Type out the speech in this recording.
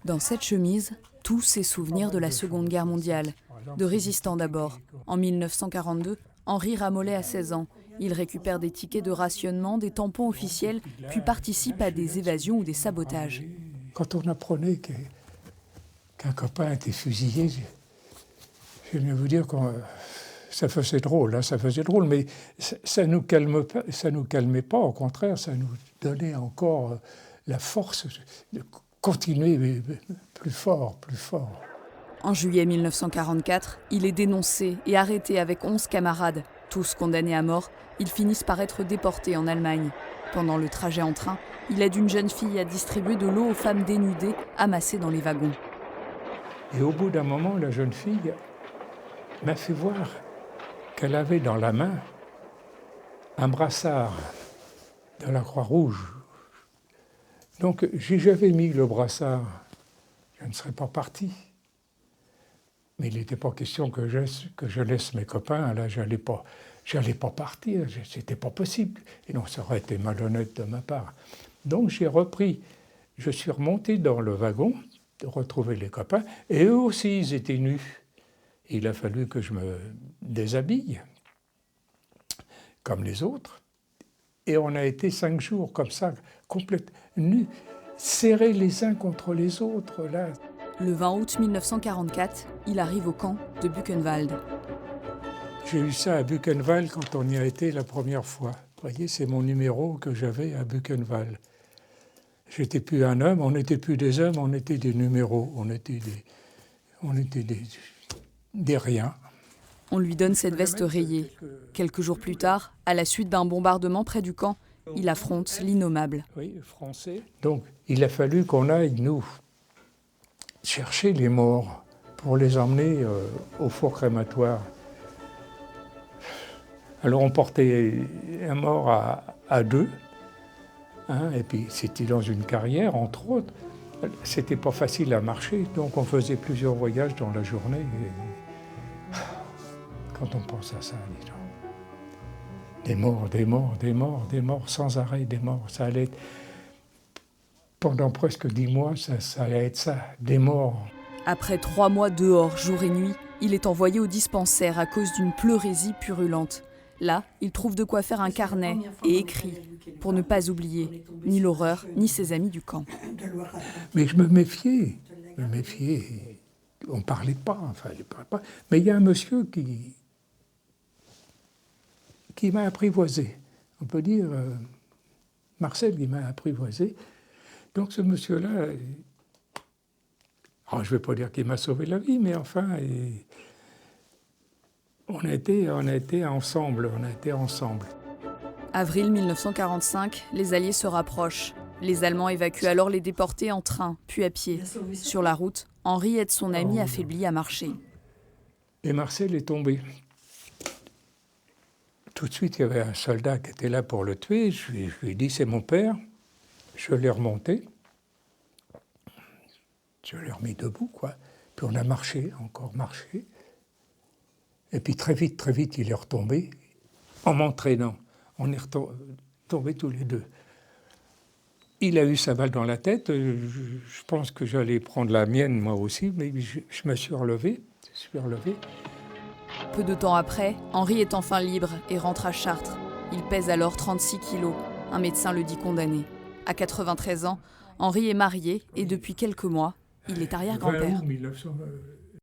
Dans cette chemise, tous ces souvenirs de la Seconde Guerre mondiale, de résistants d'abord. En 1942, Henri Ramollet a 16 ans. Il récupère des tickets de rationnement, des tampons officiels, puis participe à des évasions ou des sabotages. Quand on apprenait qu'un copain était fusillé, je viens vous dire que ça faisait drôle, hein, ça faisait drôle, mais ça nous calmait pas, au contraire, ça nous donnait encore la force de continuer plus fort, plus fort. En juillet 1944, il est dénoncé et arrêté avec 11 camarades. Tous condamnés à mort, ils finissent par être déportés en Allemagne. Pendant le trajet en train, il aide une jeune fille à distribuer de l'eau aux femmes dénudées amassées dans les wagons. Et au bout d'un moment, la jeune fille m'a fait voir qu'elle avait dans la main un brassard de la Croix-Rouge. Donc, si j'avais mis le brassard, je ne serais pas parti. Mais il n'était pas question que je laisse mes copains, là, j'allais pas partir, c'était pas possible. Et non, ça aurait été malhonnête de ma part. Donc j'ai repris, je suis remonté dans le wagon, de retrouver les copains, et eux aussi, ils étaient nus. Il a fallu que je me déshabille, comme les autres. Et on a été 5 jours comme ça, complètement nus, serrés les uns contre les autres, là. Le 20 août 1944, il arrive au camp de Buchenwald. J'ai eu ça à Buchenwald quand on y a été la première fois. Vous voyez, c'est mon numéro que j'avais à Buchenwald. J'étais plus un homme, on n'était plus des hommes, on était des numéros, on était des riens. On lui donne cette veste rayée. Quelques jours plus tard, à la suite d'un bombardement près du camp, il affronte l'innommable. Oui, français. Donc, il a fallu qu'on aille, nous, chercher les morts pour les emmener au four crématoire. Alors on portait un mort à 2, hein, et puis c'était dans une carrière, entre autres. C'était pas facile à marcher, donc on faisait plusieurs voyages dans la journée. Et quand on pense à ça, dis donc, des morts, des morts, des morts, des morts, sans arrêt, des morts. Ça allait être, pendant presque 10 mois, ça allait être ça, des morts. Après 3 mois dehors, jour et nuit, il est envoyé au dispensaire à cause d'une pleurésie purulente. Là, il trouve de quoi faire un carnet et écrit, pour ne pas oublier ni l'horreur, ni ses amis du camp. Mais je me méfiais. On ne parlait pas, enfin, il parlait pas. Mais il y a un monsieur qui m'a apprivoisé. On peut dire, Marcel, il m'a apprivoisé. Donc ce monsieur-là, je ne vais pas dire qu'il m'a sauvé la vie, mais enfin, on a été ensemble. Avril 1945, les Alliés se rapprochent. Les Allemands évacuent alors les déportés en train, puis à pied. Sur la route, Henri aide son ami affaibli à marcher. Et Marcel est tombé. Tout de suite, il y avait un soldat qui était là pour le tuer. Je lui ai dit, c'est mon père. Je l'ai remonté. Je l'ai remis debout, quoi. Puis on a marché, encore marché. Et puis très vite, il est retombé en m'entraînant. On est retombés tous les deux. Il a eu sa balle dans la tête. Je pense que j'allais prendre la mienne, moi aussi, mais je me suis relevé. Peu de temps après, Henri est enfin libre et rentre à Chartres. Il pèse alors 36 kilos. Un médecin le dit condamné. À 93 ans, Henri est marié et depuis quelques mois, il est arrière-grand-père.